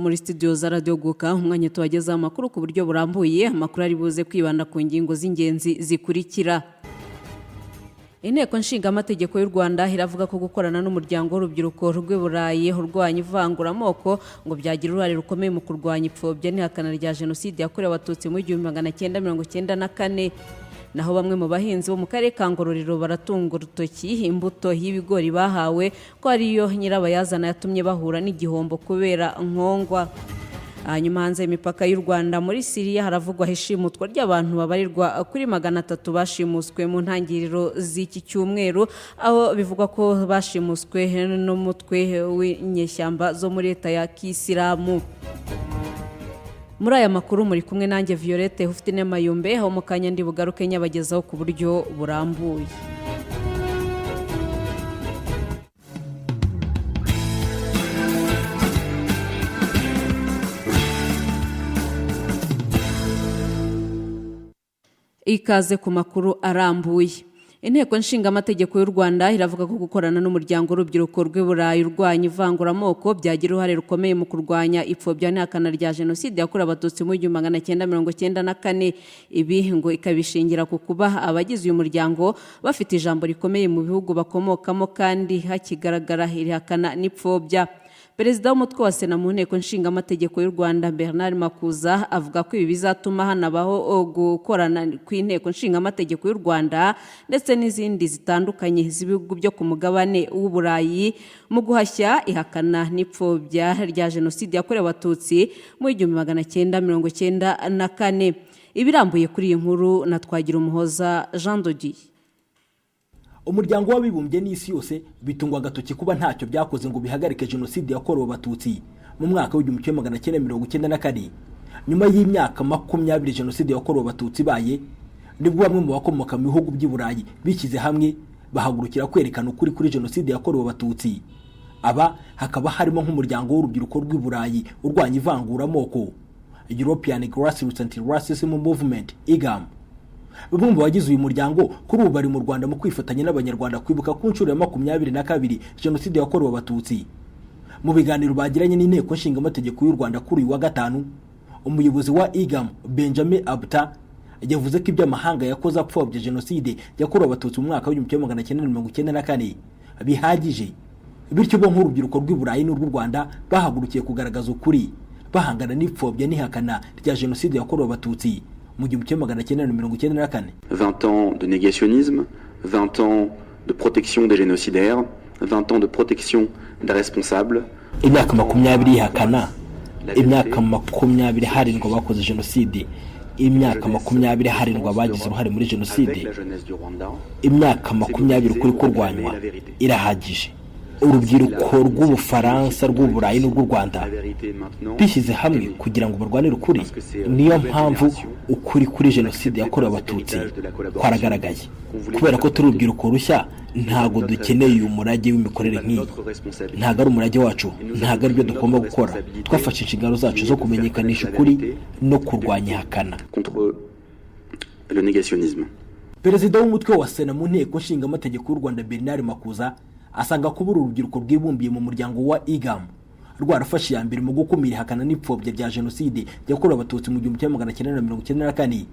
muri studio za Radio Guka umwanya tubageza amakuru ku buryo burambuye. Amakuru ari buze kwibanda ku ngingo z'ingenzi zikurikira. Inteko nshinga amategeko y'u Rwanda iravuga ko gukorana n'umuryango w'urubyiruko rw'Iburayi urwanya ivanguramoko ngo byagira uruhare rukomeye mu kurwanya ipfobya n'ihakana rya jenoside yakorewe abatutsi mu 1994. Naho bamwe mu bahinzi bo mu karere ka Ngororero baratunga urutoki imbuto y'ibigori bahawe ko ariyo nyirabayazana yatumye bahura n'igihombo kubera nkongwa. Hanyuma hanze imipaka y'u Rwanda muri Syria haravugwa hishimutwa ry'abantu babarirwa kuri 300 bashimuswe mu ntangiriro z'iki cyumweru, aho bivugwa ko bashimuswe n'umutwe w'inyeshyamba zo muri leta ya Kisilamu. Muri aya makuru muri kumwe nanjye Violette ufite n'amayumbe aho mukanya ndi bugaruke nyabagezaho ku buryo burambuye. Ikaze ku makuru arambuye. Inteko nshinga amategeko y'u Rwanda iravuga ko gukorana n'umuryango w'urubyiruko rw'Iburayi urwanya ivanguramoko byagira uruhare rukomeye mu kurwanya ipfobya n'ihakana rya jenoside yakorewe abatutsi mu 1994. Ibi ngo ikabishingira ku kuba abagize uyu muryango bafite ijambo rikomeye mu bihugu bakomokamo kandi hakigaragara ihakana n'ipfobya. Perezida w'umutwe wa Sena mu nteko nshinga amategeko y'u Rwanda Bernard Makuza avuga ko ibi bizatuma hanabaho gukorana kw'inteko nshinga amategeko y'u Rwanda ndetse n'izindi zitandukanye z'ibihugu byo ku mugabane w'Uburayi mu guhashya ihakana n'ipfobya rya jenoside yakorewe abatutsi mu 1994. Ibirambuye kuri iyi nkuru na Twagirumuhoza Jean Dodier. Umuryango w'abibumbye n'isi yose bitungwa agatoki kuba ntacyo byakoze ngo bihagarike jenoside yakorewe abatutsi mu mwaka w'1994. Nyuma y'imyaka 20 jenoside yakorewe abatutsi baye, nibwo bamwe mu bakomoka mu bihugu by'Iburayi bishyize hamwe bahagurukira kwerekana ukuri kuri jenoside yakorewe abatutsi. Aba hakaba harimo nk'umuryango w'urubyiruko rw'Iburayi urwanya ivanguramoko, European Grassroots Anti-Racism Movement (EGAM). Bamwe mu bagize uyu muryango kuri ubu bari mu Rwanda mu kwifatanya n'abanyarwanda kwibuka ku nshuro ya 22 jenoside yakorewe abatutsi. Mu biganiro bagiranye n'inteko nshinga amategeko y'u Rwanda kuri uyu wa gatanu, umuyobozi wa EGAM Benjamin Abta yavuze ko iby'amahanga yakoze apfobya jenoside yakorewe abatutsi mu mwaka w'1994 bihagije, bityo bo nk'urubyiruko rw'Iburayi n'urw'u Rwanda bahagurukiye kugaragaza ukuri bahangana n'ipfobya n'ihakana rya jenoside yakorewe abatutsi mu 1994. 20 ans de négationnisme, 20 ans de protection des génocidaires, 20 ans de protection des responsables. Imyaka 20 ihakana, imyaka 20 harindwa bakoze jenoside, imyaka 20 harindwa bagize uruhare muri jenoside, imyaka 20 kuri kurwanywa irahagije. Urubyiruko rw'Ubufaransa, rw'Uburayi n'urw'u Rwanda bishyize hamwe kugira ngo barwanire ukuri. Niyo mpamvu ukuri kuri jenoside yakorewe abatutsi kwaragaragaye. Kubera ko turi urubyiruko rushya, ntago dukeneye uyu murage w'imikorere nk'iyi. Ntago ari umurage wacu, ntago ari byo dugomba gukora. Twafashe inshingano zacu zo kumenyekanisha ukuri no kurwanya ihakana. Perezida w'umutwe wa Sena mu nteko nshinga amategeko y'u Rwanda Bernard Makuza asanga kuba urubyiruko rwibumbiye mu muryango wa EGAM rwarafashe ya mbere mu gukumira ihakana n'ipfobya rya jenoside yakorewe abatutsi mu 1994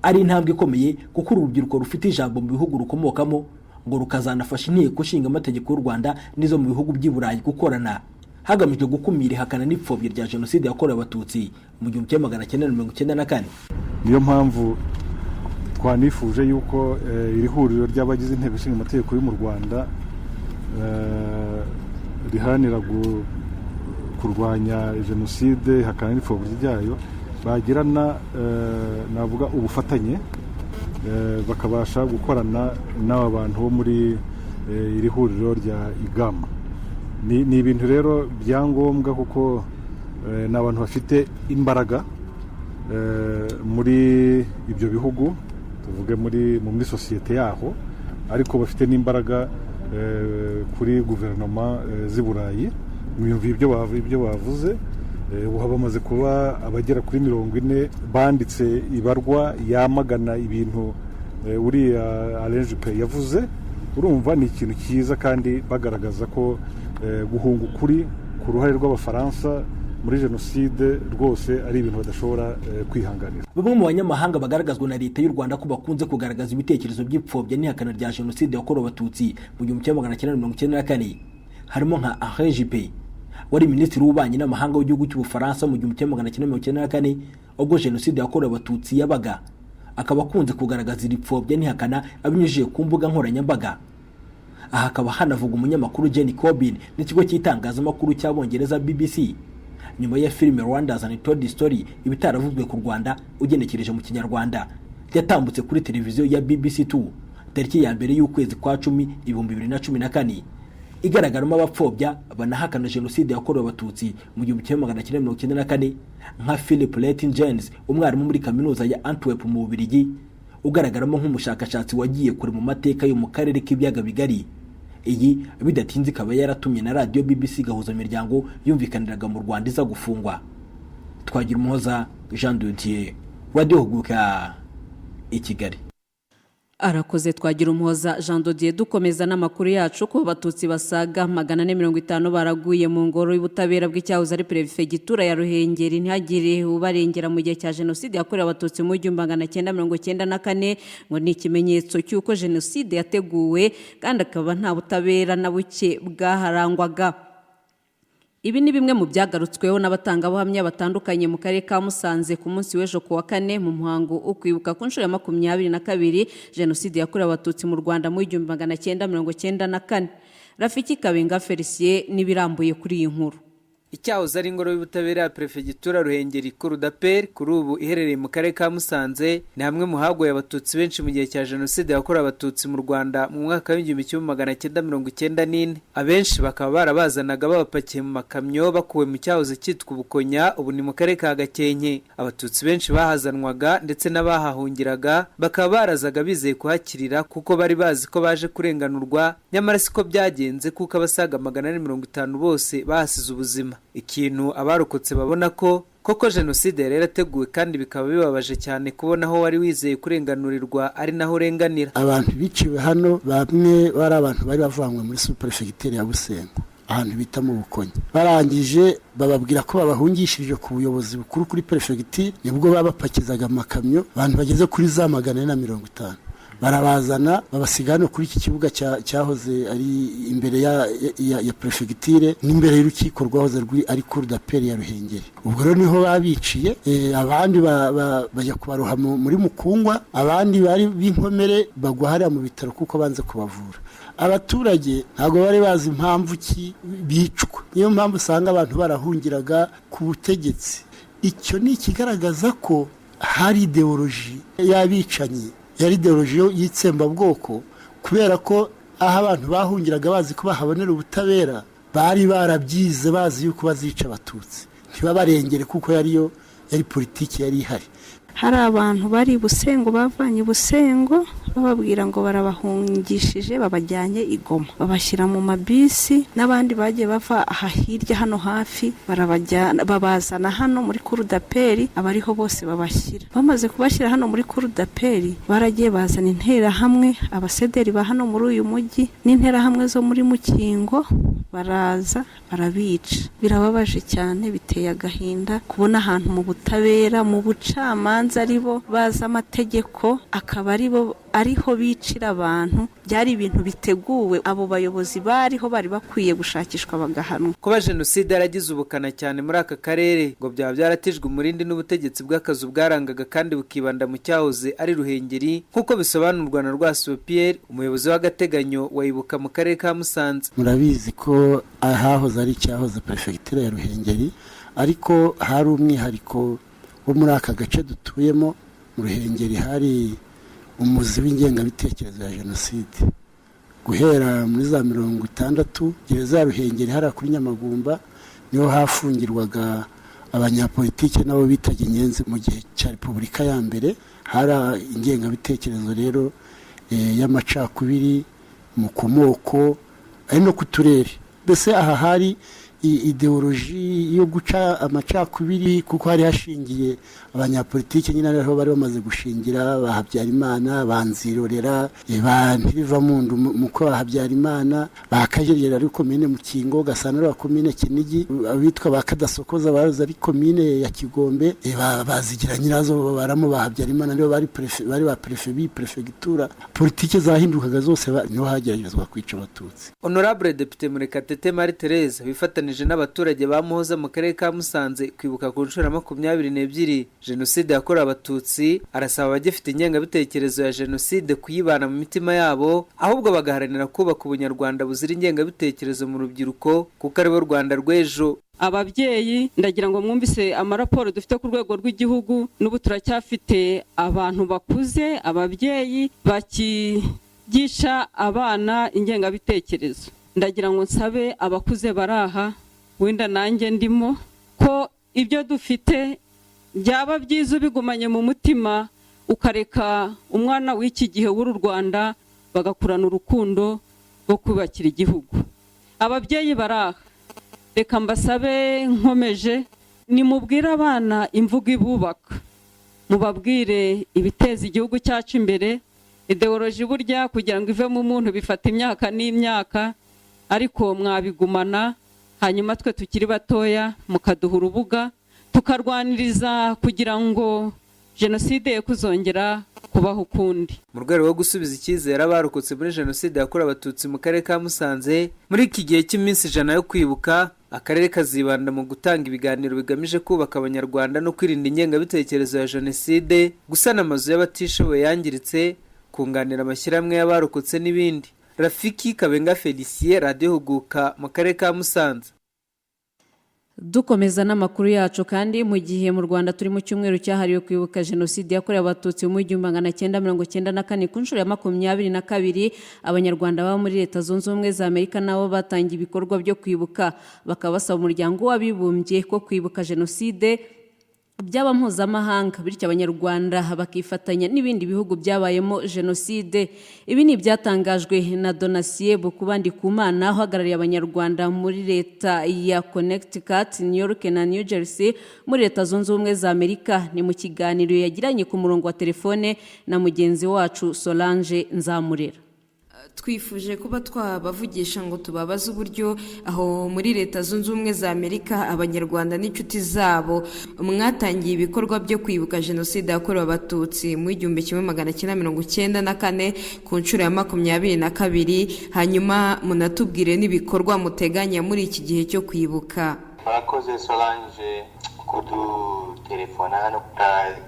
ari intambwe ikomeye, kuko urubyiruko rufite ijambo mu bihugu rukomokamo ngo rukazanafasha inteko nshinga amategeko y'u Rwanda n'izo mu bihugu by'Iburayi gukorana hagamijwe gukumira ihakana n'ipfobya rya jenoside yakorewe abatutsi mu 1994. Niyo mpamvu twanifuje yuko iri huriro ry'abagize inteko nshinga amategeko y'u Rwanda riharanira kurwanya jenoside hakana n'ipfobya ryayo bagirana navuga ubufatanye bakabasha gukorana n'aba bantu bo muri iri huriro rya EGAM. Ni ibintu rero byangombwa kuko n'abantu bafite imbaraga muri ibyo bihugu, tuvuge muri sosiyete yaho, ariko bafite n'imbaraga kuri guverinoma z'Iburayi. Mwumva ibyo bavuze, bamaze kuba abagera kuri 40 banditse ibarwa yamagana ibintu uriya Alain Juppé yavuze. Urumva ni ikintu cyiza kandi bagaragaza ko guhunga ukuri ku ruhare rw'Abafaransa muri jenoside rwose ari ibintu badashobora kwihanganira. Bamwe mu banyamahanga bagaragazwa na leta y'u Rwanda ko bakunze kugaragaza ibitekerezo by'ipfobya n'ihakana rya jenoside yakorewe abatutsi mu 1994 harimo nka Henri Juppé wari minisitiri w'ububanyi n'amahanga w'igihugu cy'Ubufaransa mu 1994 ubwo jenoside yakorewe abatutsi yabaga, akaba akunze kugaragaza ipfobya n'ihakana abinyujije ku mbuga nkoranyambaga. Aha hakaba hanavuga umunyamakuru Jenny Corbin n'ikigo cy'itangazamakuru cy'Abongereza BBC nyuma ya filime Rwanda's Untold Story ibitaravuzwe ku Rwanda ugenekereje mu Kinyarwanda yatambutse kuri televiziyo ya BBC2 tariki ya mbere y'ukwezi kwa 10 2014 igaragaramo abapfobya banahakana jenoside yakorewe abatutsi mu 1994 nka Philip Letting-Janes umwarimu muri kaminuza ya Antwerp mu Bubiligi ugaragaramo nk'umushakashatsi wagiye kure mu mateka yo mu karere k'ibyaga bigari. Iyi bidatinze ikaba yaratumye na radio BBC gahuza imiryango yumvikaniraga mu Rwanda iza gufungwa. Twagirumuhoza Jean de Dieu, Radio Huguka i Kigali. Arakoze Twagirumuhoza Jean de Dieu. Dukomeza n'amakuru yacu ko abatutsi basaga 450 baraguye mu ngoro y'ubutabera bw'icyahoze ari Perefegitura ya Ruhengeri ntihagire ubarengera mu gihe cya jenoside yakorewe abatutsi mu 1994 ngo ni ikimenyetso cy'uko jenoside yateguwe kandi akaba nta butabera na buke bwaharangwaga. Ibi ni bimwe mu byagarutsweho n'abatangabuhamya batandukanye mu karere ka Musanze ku munsi w'ejo ku wa 4 mu muhango ukwibuka ku nshuro ya 22 jenoside yakorewe abatutsi mu Rwanda mu 1994. Rafiki Kabenga Felicien nibirambuye kuri iyi nkuru. Icyahoze ari ingoro y'ubutabera ya Perefegitura Ruhengeri Kurudaperi kuri ubu iherereye mu karere ka Musanze ni hamwe mu hagoye abatutsi benshi mu gihe cya jenoside yakorewe abatutsi mu Rwanda mu mwaka wa 1994. Abenshi bakaba barabazanaga babapakiye mu makamyo bakuwe mu cyahoze cyitwa Ubukonya ubu ni mu karere ka Gakenke. Abatutsi benshi bahazanwaga ndetse n'abahahungiraga bakaba barazaga bizeye kuhakirira kuko bari bazi ko baje kurenganurwa, nyamara siko byagenze kuko abasaga 450 bose bahasize ubuzima. Ikintu abarokotse babona ko koko jenoside yari yarateguwe kandi bikaba bibabaje cyane kubona aho wari wizeye kurenganurirwa ari naho urenganira. Abantu biciwe hano bamwe bari abantu bari bavanywe muri Superefegitura ya Busengo ahantu bita mu Bukonya, barangije bababwira ko babahungishije ku buyobozi bukuru kuri Perefegitura, nibwo babapakizaga amakamyo abantu bageze kuri za 450 barabazana babasiga hano kuri iki kibuga cyahoze ari imbere ya Perefegiture n'imbere y'urukiko rwahoze ari Kurudaperi ya Ruhengeri. Ubwo rero niho babiciye, abandi bajya kubaroha muri Mukungwa, abandi bari b'inkomere bagwa hariya mu bitaro kuko banze kubavura. Abaturage ntabwo bari bazi impamvu ki bicwa, niyo mpamvu usanga abantu barahungiraga ku butegetsi. Icyo ni ikigaragaza ko hari ideoloji y'abicanyi, yari ideoloji y'itsembabwoko, kubera ko aho abantu bahungiraga bazi ko bahabonera ubutabera bari barabyize bazi yuko bazica abatutsi ntibabarengere kuko yari politiki yari ihari. Hari abantu bari Busengo bavanye Busengo bababwira ngo barabahungishije babajyanye i Goma, babashyira mu mabisi, n'abandi bagiye bava aha hirya hano hafi barabajyana babazana hano muri Kurudaperi, abariho bose babashyira. Bamaze kubashyira hano muri Kurudaperi baragiye bazana intera hamwe, abasederi ba hano muri uyu mujyi n'intera hamwe zo muri Mukingo baraza barabica. Birababaje cyane, biteye agahinda kubona ahantu mu butabera mu bucamanza aribo baza amategeko akaba ariho bicira abantu. Byari ibintu biteguwe, abo bayobozi bariho bari bakwiye gushakishwa bagahanwa. Kuba jenoside yaragize ubukana cyane muri aka karere ngo byaba byaratijwe umurindi n'ubutegetsi bw'akazu bwarangaga kandi bukibanda mu cyahoze ari Ruhengeri nk'uko bisobanurwa na Rwasibo Pierre, umuyobozi w'agateganyo wayibuka mu karere ka Musanze. Murabizi ko ahahoze ari cyahoze Perefegitura ya Ruhengeri, ariko hari umwihariko wo muri aka gace dutuyemo mu Ruhengeri, hari umuzi w'ingengabitekerezo ya jenoside guhera muri za 60 gereza ya Ruhengeri hariya kuri Nyamagumba niho hafungirwaga abanyapolitike nabo bitaga inyenzi mu gihe cya Repubulika ya mbere. Hari ingengabitekerezo rero y'amacakubiri mu komoko ari no ku turere. Mbese aha hari ideoloji yo guca amacakubiri, kuko hari hashingiye abanyapolitiki nyine ariho bari bamaze gushingira ba Habyarimana, ba Nzirorera, ba Ntirivamundu muko ba Habyarimana, ba Kajerera ari komine Mukingo, Gasana ari komine Kinigi, abitwa ba Kadasokoza baza ari komine ya Kigombe, bazigira nyirazo baramo ba Habyarimana nibo bari ba prefegitura. Politiki zahindukaga zose niho hageragezwa kwica abatutsi. Honorable Depite Murekatete Marie Therese bifatanije n'abaturage ba Muhoza mu karere ka Musanze kwibuka ku nshuro 22 Jenoside yakorewe abatutsi, arasaba abagifite ingengabitekerezo ya Jenoside kuyibana mu mitima yabo, ahubwo bagaharanira kubaka ubunyarwanda buzira ingengabitekerezo mu rubyiruko kuko ari bo Rwanda rw'ejo. Ababyeyi ndagira ngo mwumvise amaraporo dufite ku rwego rw'igihugu, n'ubu turacyafite abantu bakuze, ababyeyi bakigisha abana ingengabitekerezo. Ndagira ngo nsabe abakuze baraha, wenda nanjye ndimo, ko ibyo dufite byaba byiza ubigumanye mu mutima, ukareka umwana w'iki gihe w'uru Rwanda bagakurana urukundo rwo kubakira igihugu. Ababyeyi baraha, reka mbasabe nkomeje, nimubwire abana imvugo ibubaka, mubabwire ibiteza igihugu cyacu imbere. Ideoloji burya kugira ngo ive mu muntu bifata imyaka n'imyaka, ariko mwabigumana, hanyuma twe tukiri batoya mukaduha urubuga tukarwaniriza kugira ngo Jenoside ye kuzongera kubaho ukundi. Mu rwego rwo gusubiza icyizere abarokotse muri Jenoside yakorewe abatutsi mu karere ka Musanze, muri iki gihe cy'iminsi 100 yo kwibuka, akarere kazibanda mu gutanga ibiganiro bigamije kubaka abanyarwanda no kwirinda ingengabitekerezo ya Jenoside, gusana amazu y'abatishoboye yangiritse, kunganira amashyirahamwe y'abarokotse n'ibindi. Rafiki Kabenga Felicien, Radio Huguka mu karere ka Musanze. Dukomeza n'amakuru yacu kandi mu gihe mu Rwanda turi mu cyumweru cyahariwe kwibuka Jenoside yakorewe abatutsi mu 1994 ku nshuro ya 22, abanyarwanda baba muri Leta Zunze Ubumwe za Amerika nabo batangiye ibikorwa byo kwibuka, bakaba basaba umuryango w'abibumbye ko kwibuka Jenoside byaba mpuzamahanga, bityo abanyarwanda bakifatanya n'ibindi bihugu byabayemo Jenoside. Ibi ni byatangajwe na Donatien Bukubandikumana uhagarariye abanyarwanda muri leta ya Connecticut, New York na New Jersey muri Leta Zunze Ubumwe za Amerika. Ni mu kiganiro yagiranye ku murongo wa telefone na mugenzi wacu Solange Nzamurera. Twifuje kuba twabavugisha ngo tubabaze uburyo aho muri Leta Zunze Ubumwe za Amerika abanyarwanda n'inshuti zabo mwatangiye ibikorwa byo kwibuka Jenoside yakorewe abatutsi mu 1994 ku nshuro ya 22, hanyuma munatubwire n'ibikorwa muteganya muri iki gihe cyo kwibuka. Murakoze Solange kudutelefona hano,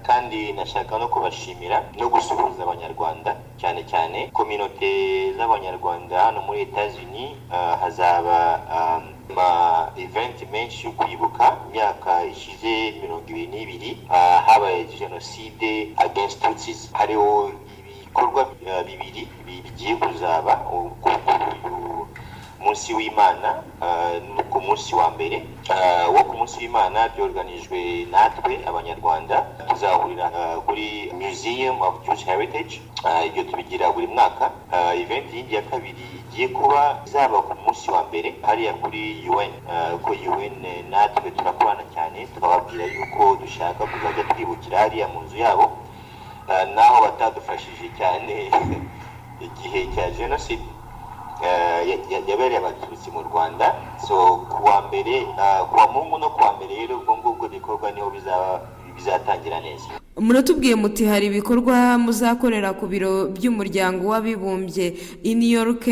kandi nashaka no kubashimira no gusuhuza abanyarwanda, cyane cyane communauté z'abanyarwanda hano muri Etats-Unis. Hazaba event menshi yo kwibuka imyaka ishize 22 habaye Jenoside against Tutsis. Hariho ibikorwa bibiri bigiye kuzaba munsi w'Imana ku munsi wa mbere wo ku munsi w'Imana byorganijwe natwe abanyarwanda. Tuzahurira kuri Museum of Jewish Heritage, ibyo tubigira buri mwaka. Event yindi ya kabiri igiye kuba izaba ku munsi wa mbere hariya kuri UN, ko UN natwe turakorana cyane, tukababwira yuko dushaka kuzajya twibukira hariya mu nzu yabo, naho batadufashije cyane igihe cya Jenoside yabereye abatutsi mu Rwanda. So kuwa mbere, kuwa Mungu no kuwa mbere rero ubwo ngubwo bikorwa niho bizatangira neza. Muratubwiye muti hari ibikorwa muzakorera ku biro by'umuryango w'abibumbye i New York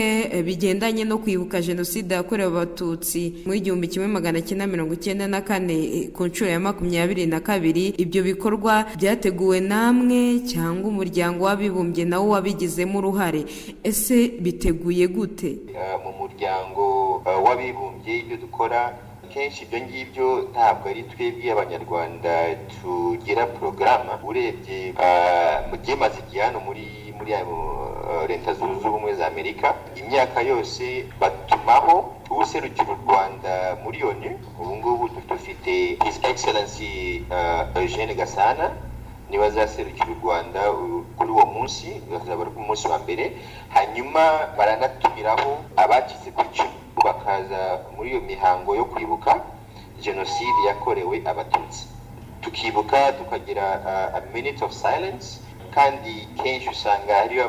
bigendanye no kwibuka Jenoside yakorewe abatutsi mu 1994 ku nshuro ya 22. Ibyo bikorwa byateguwe namwe cyangwa umuryango w'abibumbye nawo wabigizemo uruhare? Ese biteguye gute? Mu muryango w'abibumbye ibyo dukora kenshi ibyo ngibyo ntabwo ari twebwe abanyarwanda tugira porogaramu. Urebye mu gihe maze igihe hano muri Leta Zunze Ubumwe za Amerika, imyaka yose batumaho ubuserukira u Rwanda muri ONU. Ubu ngubu dufite His Excellency Eugene Gasana, niba azaserukira u Rwanda kuri uwo munsi, bazaba ari ku munsi wa mbere. Hanyuma baranatumiraho abakize ku icumu bakaza muri iyo mihango yo kwibuka jenoside yakorewe abatutsi, tukibuka tukagira a minute of silence, kandi kenshi usanga hariyo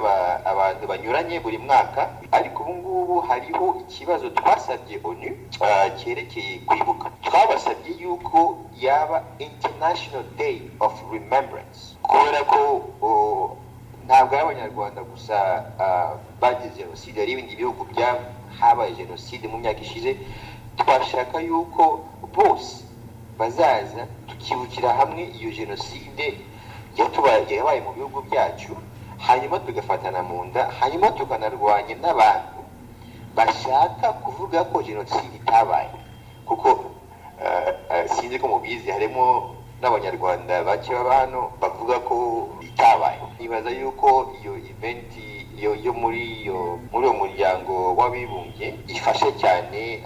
abantu banyuranye buri mwaka, ariko ubu ngubu hariho ikibazo twasabye ONU cyerekeye kwibuka. Twabasabye yuko yaba International Day of Remembrance, kubera ko ntabwo ari abanyarwanda gusa bagize jenoside, hari ibindi bihugu habaye jenoside mu myaka ishize. Twashaka yuko bose bazaza tukibukira hamwe iyo jenoside yabaye mu bihugu byacu, hanyuma tugafatana mu nda, hanyuma tukanarwanya n'abantu bashaka kuvuga ko jenoside itabaye, kuko sinzi ko mubizi harimo n'abanyarwanda bake baba hano bavuga ko itabaye. Nibaza yuko iyo eventi yo muri uwo muryango w'abibumbye ifashe cyane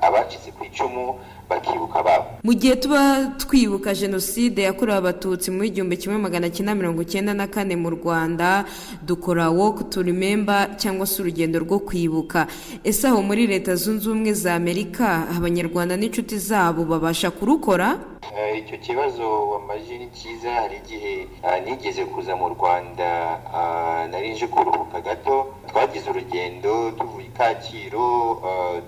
abacitse ku icumu bakibuka babo. Mu gihe tuba twibuka jenoside yakorewe abatutsi mu 1994 mu Rwanda, dukora walk to remember cyangwa se urugendo rwo kwibuka. Ese aho muri Leta Zunze Ubumwe za Amerika abanyarwanda n'inshuti zabo babasha kurukora? Icyo kibazo wamaje ni cyiza. Hari igihe nigeze kuza mu Rwanda, nari nje kuruhuka gato, twagize urugendo tuvuye Kacyiru,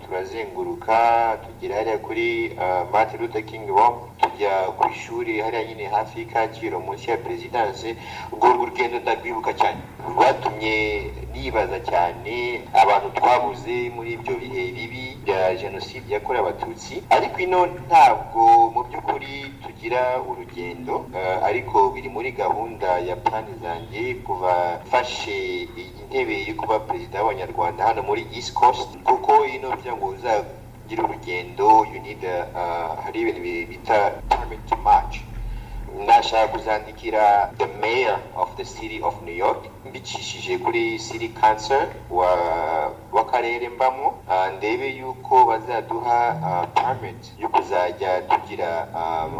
turazenguruka tugera hariya kuri Martin Luther King Walk, tujya ku ishuri hariya nyine hafi y'Kacyiru munsi ya Presidence. Urwo rugendo ndagwibuka cyane, rwatumye nibaza cyane abantu twabuze muri ibyo bihe bibi bya jenoside yakorewe abatutsi. Ariko ino ntabwo mu by'ukuri tugira urugendo, ariko biri muri gahunda ya plani zanjye kuva fashe intebe yo kuba perezida w'abanyarwanda hano muri East Coast, kuko ino bya ngo uzagira urugendo you need hari ibintu bita permit to march. Nashaka kuzandikira the mayor of the city of New York, mbicishije kuri city council w'akarere mbamo, ndebe yuko bazaduha permit yo kuzajya tugira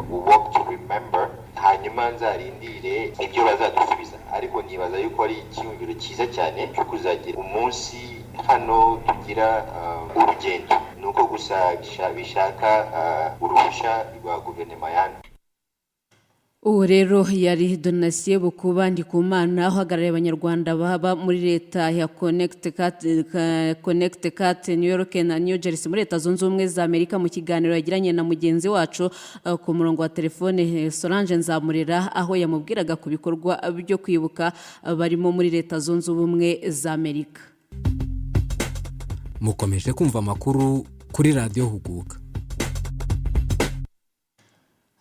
walk to remember, hanyuma nzarindire ibyo bazadusubiza. Ariko nibaza yuko ari icyumviro cyiza cyane cyo kuzagira umunsi hano tugira urugendo, nuko gusa bishaka uruhushya rwa guverinoma yanyu. Ubu rero yari Donatien Bukuba Ndikumana uhagarariye abanyarwanda baba muri leta ya Connecticut, New York na New Jersey muri Leta Zunze Ubumwe za Amerika, mu kiganiro yagiranye na mugenzi wacu ku murongo wa telefone Solange Nzamurera, aho yamubwiraga ku bikorwa byo kwibuka barimo muri Leta Zunze Ubumwe za Amerika. Mukomeje kumva amakuru kuri Radio Huguka.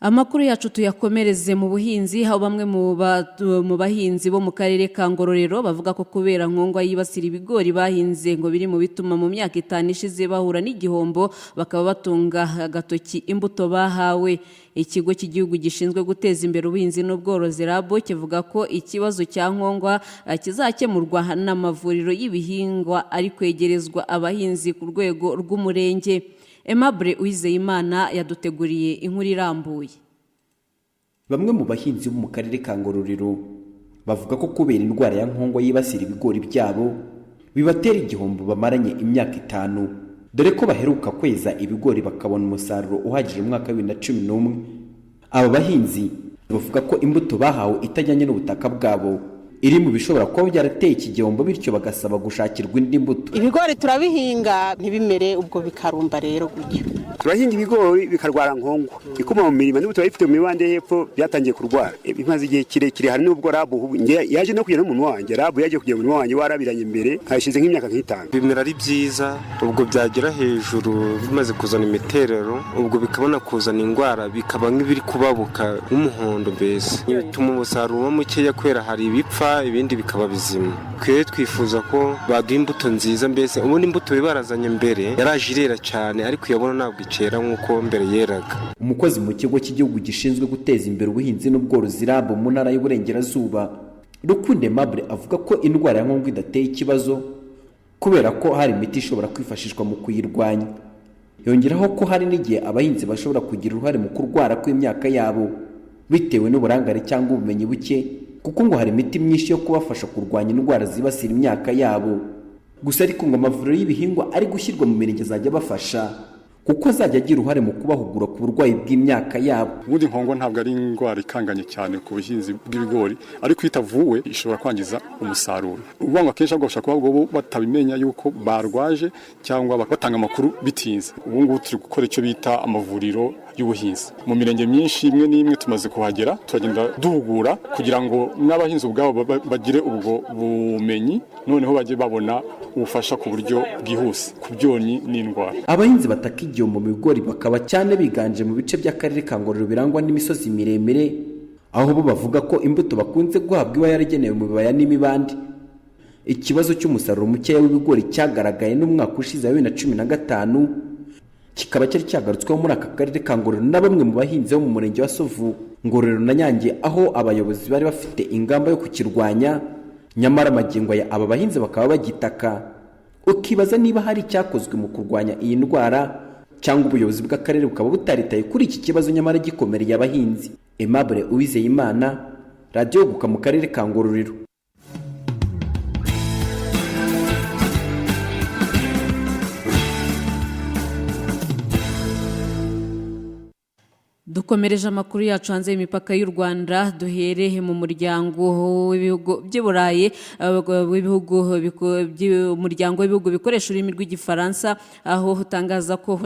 Amakuru yacu tuyakomereze mu buhinzi, aho bamwe mu bahinzi bo mu karere ka Ngororero bavuga ko kubera nkongwa yibasira ibigori bahinze ngo biri mu bituma mu myaka 5 ishize bahura n'igihombo, bakaba batunga agatoki imbuto bahawe. Ikigo cy'igihugu gishinzwe guteza imbere ubuhinzi n'ubworozi RAB kivuga ko ikibazo cya nkongwa kizakemurwa n'amavuriro y'ibihingwa ari kwegerezwa abahinzi ku rwego rw'umurenge. Aimable Uwizeyimana yaduteguriye inkuru irambuye. Bamwe mu bahinzi bo mu karere ka Ngororero bavuga ko kubera indwara ya nkongwa yibasira ibigori byabo bibatera igihombo bamaranye imyaka 5, dore ko baheruka kweza ibigori bakabona umusaruro uhagije mu mwaka wa 2011. Aba bahinzi bavuga ko imbuto bahawe itajyanye n'ubutaka bwabo iri mu bishobora kuba byarateye ikigihombo, bityo bagasaba gushakirwa indi mbuto. Ibigori turabihinga ntibimere, ubwo bikarumba rero gutyo. Turahinga ibigori bikarwara nkongwa ikuma mu mirima, n'ubu turabifite mu mibande hepfo byatangiye kurwara. Bimaze igihe kirekire, hari n'ubwo RAB yaje no kugera n'umuntu wanjye, RAB yaje kugera mu wanjye warabiranye imbere hashize nk'imyaka 5. Bimera ari byiza, ubwo byagera hejuru bimaze kuzana imiterero, ubwo bikabona kuzana indwara, bikaba nk'ibiri kubabuka nk'umuhondo, mbese bituma umusaruro mukeya kwera, hari ibipfa ibindi bikaba bizima. Kwe twifuza ko baduha imbuto nziza, mbese ubundi imbuto bibarazanye mbere yaraje irera cyane, ariko yabona ntabwo icera nk'uko mbere yeraga. Umukozi mu kigo cy'igihugu gishinzwe guteza imbere ubuhinzi n'ubworozi RAB mu ntara y'Uburengerazuba, Rukundo Aimable, avuga ko indwara ya nkongwa idateye ikibazo kubera ko hari imiti ishobora kwifashishwa mu kuyirwanya. Yongeraho ko hari n'igihe abahinzi bashobora kugira uruhare mu kurwara kw'imyaka yabo bitewe n'uburangare cyangwa ubumenyi buke, kuko ngo hari imiti myinshi yo kubafasha kurwanya indwara zibasira imyaka yabo. gusa ariko ngo amavuriro y'ibihingwa ari gushyirwa mu mirenge azajya bafasha kuko azajya agira uruhare mu kubahugura ku burwayi bw'imyaka yabo. Ubundi nkongo ntabwo ari indwara ikanganye cyane ku buhinzi bw'ibigori, ariko iyo itavuwe ishobora kwangiza umusaruro. Uvuga ngo akenshi bagashaka kuba batabimenya yuko barwaje cyangwa batanga amakuru bitinze. Ubu ngubu turi gukora icyo bita amavuriro y'ubuhinzi mu mirenge myinshi, imwe n'imwe tumaze kuhagera, turagenda duhugura kugira ngo n'abahinzi ubwabo bagire ubwo bumenyi, noneho bajye babona ubufasha ku buryo bwihuse ku byonnyi n'indwara. Abahinzi bataka igihombo mu bigori bakaba cyane biganje mu bice by'akarere ka Ngororero birangwa n'imisozi miremire, aho bo bavuga ko imbuto bakunze guhabwa iba yaragenewe mu bibaya n'imibande. Ikibazo cy'umusaruro mukeya w'ibigori cyagaragaye n'umwaka ushize wa 2015 kikaba cyari cyagarutsweho muri aka karere ka Ngororero na bamwe mu bahinzi bo mu murenge wa Sovu, Ngororero na Nyange, aho abayobozi bari bafite ingamba yo kukirwanya, nyamara magingo ya aba bahinzi bakaba bagitaka. Ukibaza niba hari cyakozwe mu kurwanya iyi ndwara cyangwa ubuyobozi bw'akarere bukaba butaritaye kuri iki kibazo nyamara gikomereye abahinzi. Aimable Uwizeyimana, Radio Guka mu karere ka Ngororero. Dukomereje amakuru yacu hanze y'imipaka y'u Rwanda, duhereye mu muryango w'ibihugu by'Iburayi, umuryango w'ibihugu bikoresha ururimi rw'igifaransa, aho utangaza ko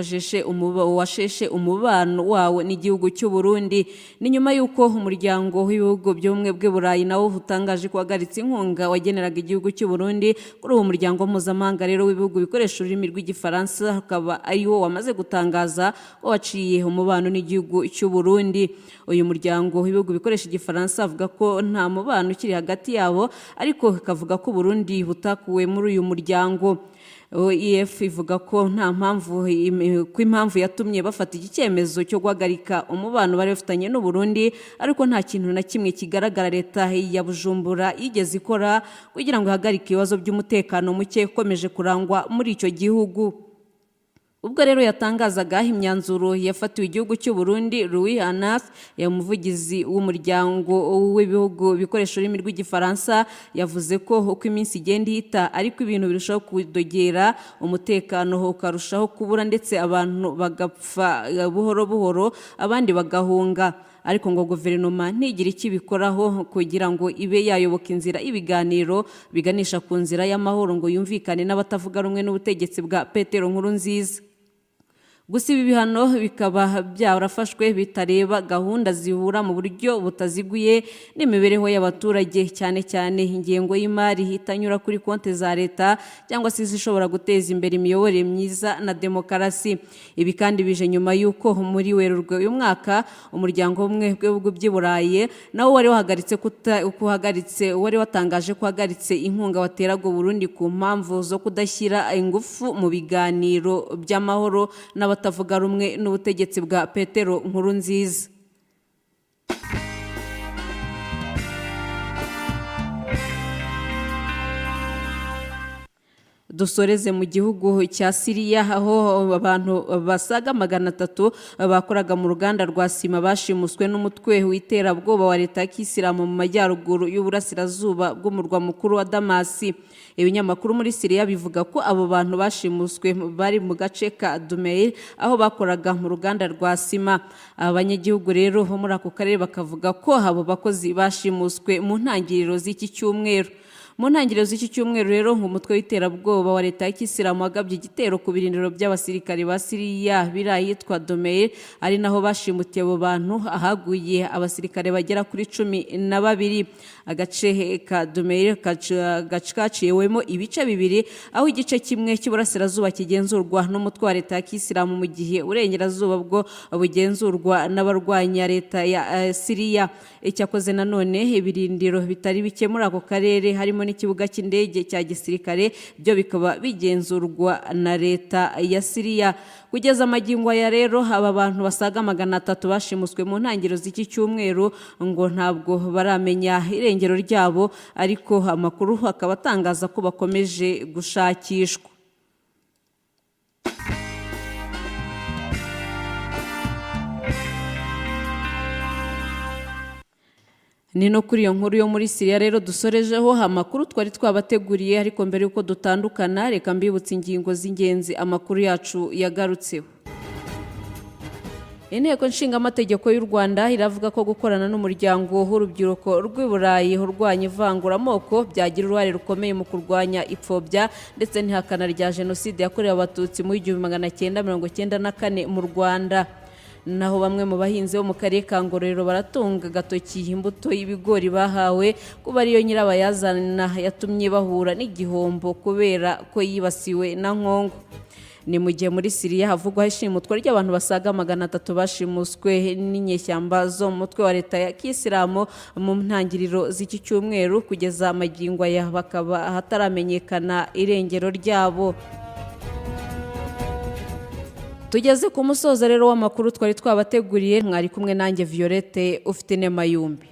washeshe umubano wawo n'igihugu cy'u Burundi. Ni nyuma y'uko umuryango w'ibihugu by'ubumwe bw'Iburayi nawo utangaje ko wahagaritse inkunga wageneraga igihugu cy'u Burundi. Kuri uwo muryango mpuzamahanga rero w'ibihugu bikoresha ururimi rw'igifaransa akaba ari wo wamaze gutangaza ko waciye umubano n'igihugu cy'u Burundi. Uyu muryango w'ibihugu bikoresha igifaransa avuga ko nta mubano ukiri hagati yabo, ariko kavuga ko Burundi butakuwe muri uyu muryango. OEF ivuga ko impamvu yatumye bafata iki cyemezo cyo guhagarika umubano bari bafitanye n'u Burundi, ariko nta kintu na kimwe kigaragara leta ya Bujumbura yigeze ikora kugira ngo ihagarike ibibazo by'umutekano muke ukomeje kurangwa muri icyo gihugu. Ubwo rero yatangazaga imyanzuro yafatiwe igihugu cy'u Burundi, Louis Anas, umuvugizi w'umuryango w'ibihugu bikoresha ururimi rw'igifaransa, yavuze ko uko iminsi igenda ihita ariko ibintu birushaho kudogera, umutekano ukarushaho kubura ndetse abantu bagapfa buhoro buhoro abandi bagahunga. Ariko ngo guverinoma ntigira icyo ibikoraho kugira ngo ibe yayoboka inzira y'ibiganiro biganisha ku nzira y'amahoro ngo yumvikane n'abatavuga rumwe n'ubutegetsi bwa Petero Nkurunziza. Gusa ibi bihano bikaba byarafashwe bitareba gahunda zihura mu buryo butaziguye n'imibereho y'abaturage, cyane cyane ingengo y'imari itanyura kuri konti za leta cyangwa se zishobora guteza imbere imiyoborere myiza na demokarasi. Ibi kandi bije nyuma y'uko muri Werurwe uyu mwaka umuryango umwe w'ibihugu by'Iburayi nawo wari watangaje ko uhagaritse inkunga wateraga Burundi ku mpamvu zo kudashyira ingufu mu biganiro by'amahoro n'abatavuga rumwe n'ubutegetsi bwa Petero Nkurunziza. Dusoreze mu gihugu cya Syria, aho abantu basaga 300 bakoraga mu ruganda rwa sima bashimuswe n'umutwe w'iterabwoba wa leta y'Isilamu mu majyaruguru y'uburasirazuba bw'umurwa mukuru wa Damasi. Ibinyamakuru muri Syria bivuga ko abo bantu bashimuswe bari mu gace ka Dumeir, aho bakoraga mu ruganda rwa sima. Abanyagihugu rero bo muri ako karere bakavuga ko abo bakozi bashimuswe mu ntangiriro z'iki cyumweru. Mu ntangiriro z'iki cyumweru rero umutwe w'iterabwoba wa leta y'Isilamu wagabye igitero ku birindiro by'abasirikare ba Syria biri ahitwa Dumeir, ari naho bashimutiye abo bantu, ahaguye abasirikare bagera kuri 12. Agace ka Dumeir kaciwemo ibice bibiri, aho igice kimwe cy'uburasirazuba kigenzurwa n'umutwe wa leta y'Isilamu mu gihe uburengerazuba bwo bugenzurwa n'abarwanya leta ya Syria. Icyakoze nanone ibirindiro bitari bike muri ako karere harimo n'ikibuga cy'indege cya gisirikare byo bikaba bigenzurwa na leta ya Syria. Kugeza amagingo ya rero aba bantu basaga 300 bashimuswe mu ntangiriro z'iki cyumweru ngo ntabwo baramenya irengero ryabo, ariko amakuru akaba atangaza ko bakomeje gushakishwa. Ni no kuri iyo nkuru yo muri Syria rero dusorejeho amakuru twari twabateguriye, ariko mbere yuko dutandukana reka mbibutse ingingo z'ingenzi amakuru yacu yagarutseho. Inteko nshingamategeko y'u Rwanda iravuga ko gukorana n'umuryango w'urubyiruko rw'i Burayi urwanya ivanguramoko byagira uruhare rukomeye mu kurwanya ipfobya ndetse n'ihakana rya jenoside yakorewe abatutsi mu 1994 mu Rwanda. Naho bamwe mu bahinzi bo mu karere ka Ngororero baratunga gatoki imbuto y'ibigori bahawe kuba ariyo nyirabayazana yatumye bahura n'igihombo kubera ko yibasiwe na nkongo. Ni mu gihe muri Syria havugwa ishimutwa ry'abantu basaga 300 bashimuswe n'inyeshyamba zo mu mutwe wa leta ya Kisilamu mu ntangiriro z'iki cyumweru, kugeza amagingo aya bakaba hataramenyekana irengero ryabo. Tugeze ku musozo rero w'amakuru twari twabateguriye, mwari kumwe nanjye Violette ufite Nema Yumbi.